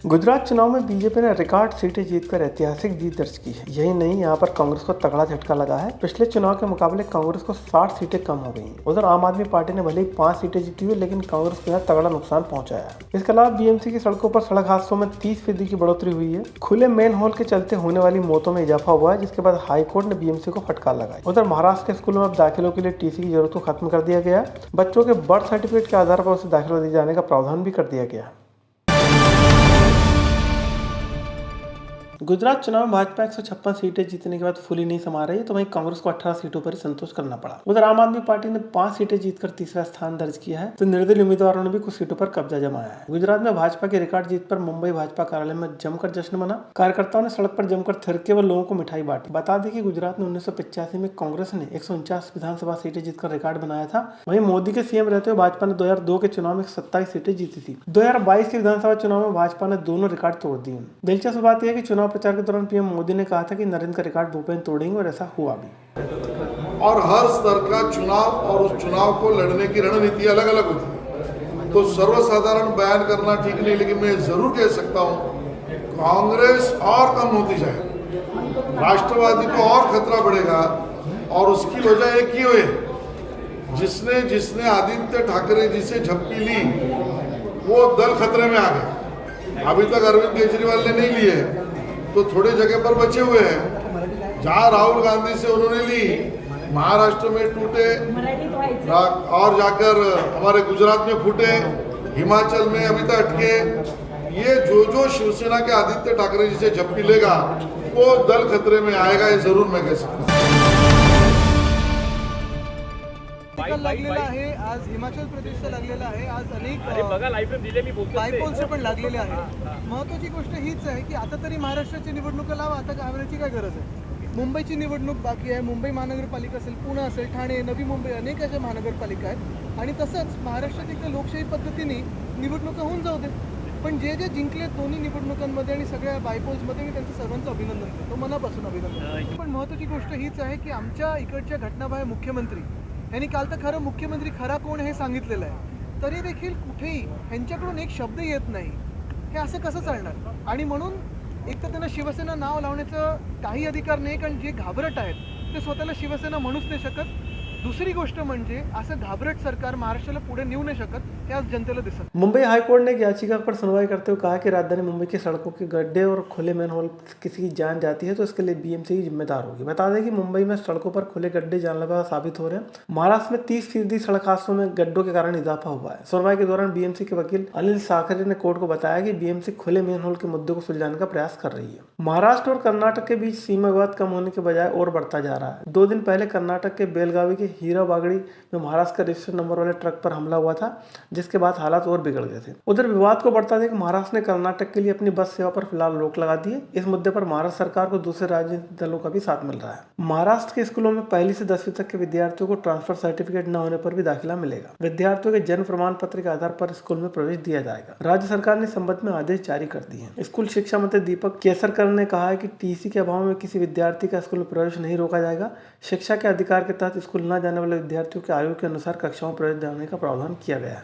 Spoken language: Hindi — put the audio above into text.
गुजरात चुनाव में बीजेपी ने रिकॉर्ड सीटें जीतकर ऐतिहासिक जीत दर्ज की है। यही नहीं, यहां पर कांग्रेस को तगड़ा झटका लगा है। पिछले चुनाव के मुकाबले कांग्रेस को 60 सीटें कम हो गई। उधर आम आदमी पार्टी ने भले ही 5 सीटें जीती हुई, लेकिन कांग्रेस को यहाँ तगड़ा नुकसान पहुंचाया है। इसके अलावा बीएमसी की सड़कों पर सड़क हादसों में 30% की बढ़ोतरी हुई है। खुले मेन होल के चलते होने वाली मौतों में इजाफा हुआ है, जिसके बाद हाईकोर्ट ने बीएमसी को फटकार लगाई। उधर महाराष्ट्र के स्कूलों में अब दाखिलों के लिए टीसी की जरूरत को खत्म कर दिया गया है। बच्चों के बर्थ सर्टिफिकेट के आधार पर उसे दाखिला दिए जाने का प्रावधान भी कर दिया गया है। गुजरात चुनाव में भाजपा 156 सीटें जीतने के बाद फूली नहीं समा रही, तो वहीं कांग्रेस को 18 सीटों पर ही संतोष करना पड़ा। उधर आम आदमी पार्टी ने 5 सीटें जीतकर तीसरा स्थान दर्ज किया है, तो निर्दलीय उम्मीदवारों ने भी कुछ सीटों पर कब्जा जमाया है। गुजरात में भाजपा की रिकॉर्ड जीत पर मुंबई भाजपा कार्यालय में जमकर जश्न मना। कार्यकर्ताओं ने सड़क पर जमकर थिरके व लोगों को मिठाई बांटी। बता दें कि गुजरात में 1985 में कांग्रेस ने 149 विधानसभा सीटें जीतकर रिकॉर्ड बनाया था। वहीं मोदी के सीएम रहते हुए भाजपा ने 2002 के चुनाव में 27 सीटें जीती थी। 2022 के विधानसभा चुनाव में भाजपा ने दोनों रिकॉर्ड तोड़ दिए। दिलचस्प बात यह है कि चुनाव प्रचार के दौरान पीएम मोदी ने कहा था कि नरेंद्र का रिकॉर्ड भूपेंद्र तोड़ेंगे, और ऐसा हुआ भी। और हर स्तर का चुनाव और उस चुनाव को लड़ने की रणनीति अलग अलग होती है, तो सर्वसाधारण बयान करना ठीक नहीं। लेकिन मैं जरूर कह सकता हूं, कांग्रेस और कम होती जाए, राष्ट्रवादी को और खतरा बढ़ेगा, और उसकी वजह एक ही हुई, जिसने आदित्य ठाकरे जी से झपकी ली, वो दल खतरे में आ गया। अभी तक अरविंद केजरीवाल ने नहीं लिए, तो थोड़े जगह पर बचे हुए हैं। जहां राहुल गांधी से उन्होंने ली, महाराष्ट्र में टूटे, और जाकर हमारे गुजरात में फूटे, हिमाचल में अभी तक अटके। ये जो शिवसेना के आदित्य ठाकरे जी से झपकी लेगा, वो दल खतरे में आएगा, ये जरूर मैं कह सकता हूं। लागलेला आहे, आज हिमाचल प्रदेशचा लागलेला आहे, आज अनेक बायपोलचे पण लागलेले आहे। महत्वाची गोष्ट हीच आहे की आता तरी महाराष्ट्राची निवडणूक लावा, आता घाबरायची काय गरज आहे। मुंबईची निवडणूक बाकी आहे, मुंबई महानगरपालिका असेल, पुणे असेल, ठाणे, नवी मुंबई, अनेक अशा महानगरपालिका आहेत, आणि तसंच महाराष्ट्रात एकदा लोकशाही पद्धतीने निवडणुका होऊन जाऊ दे। पण जे जिंकले दोन्ही निवडणुकांमध्ये आणि सगळ्या बायपोल्समध्ये, मी त्यांचं सर्वांचं अभिनंदन करतो, मनापासून अभिनंदन। पण महत्वाची गोष्ट हीच आहे की आमच्या इकडच्या घटनाबाह्य मुख्यमंत्री यांनी काल तर खरं मुख्यमंत्री खरा कोण हे सांगितलेलं आहे, तरी देखील कुठेही यांच्याकडून एक शब्द येत नाही। हे असं कसं चालणार? आणि म्हणून एक तर त्यांना शिवसेना नाव लावण्याचा काही अधिकार नाही, कारण जे घाबरट आहेत ते स्वतःला शिवसेना म्हणूच नाही शकत। दूसरी गोष्ट म्हणजे असं घाबरट सरकार महाराष्ट्राला पुढे नेऊ नाही शकत, हे आज जनतेला दिसत। मुंबई हाईकोर्ट ने एक याचिका पर सुनवाई करते हुए कहा कि राजधानी मुंबई की सड़कों के गड्ढे और खुले मैन होल किसी की जान जाती है तो इसके लिए बीएमसी ही जिम्मेदार होगी। बता दें कि मुंबई में सड़कों पर खुले गड्ढे जानलेवा साबित हो रहे हैं। महाराष्ट्र में 30% सड़क हादसों में गड्ढों के कारण इजाफा हुआ है। सुनवाई के दौरान बीएमसी के वकील अनिल साखरे ने कोर्ट को बताया कि बीएमसी खुले मैन होल के मुद्दे को सुलझाने का प्रयास कर रही है। महाराष्ट्र और कर्नाटक के बीच सीमा विवाद कम होने के बजाय और बढ़ता जा रहा है। 2 दिन पहले कर्नाटक के बेलगावी के हीरा बागड़ी में महाराष्ट्र का रजिस्टर्ड नंबर वाले ट्रक पर हमला हुआ था, जिसके बाद हालात और बिगड़ गए थे। उधर विवाद को बढ़ता देख महाराष्ट्र ने कर्नाटक के लिए अपनी बस सेवा पर फिलहाल रोक लगा दी है। इस मुद्दे पर महाराष्ट्र सरकार को दूसरे राजनीतिक दलों का भी साथ मिल रहा है। महाराष्ट्र के स्कूलों में 1ली से 10वीं तक के विद्यार्थियों को ट्रांसफर सर्टिफिकेट न होने पर भी दाखिला मिलेगा। विद्यार्थियों के जन्म प्रमाण पत्र के आधार पर स्कूल में प्रवेश दिया जाएगा। राज्य सरकार ने इस संबंध में आदेश जारी कर दिए हैं। स्कूल शिक्षा मंत्री दीपक केसरकर ने कहा है कि टीसी के अभाव में किसी विद्यार्थी का स्कूल में प्रवेश नहीं रोका जाएगा। शिक्षा के अधिकार के तहत स्कूल न जाने वाले विद्यार्थियों की आयु के अनुसार कक्षाओं में प्रवेश देने का प्रावधान किया गया है।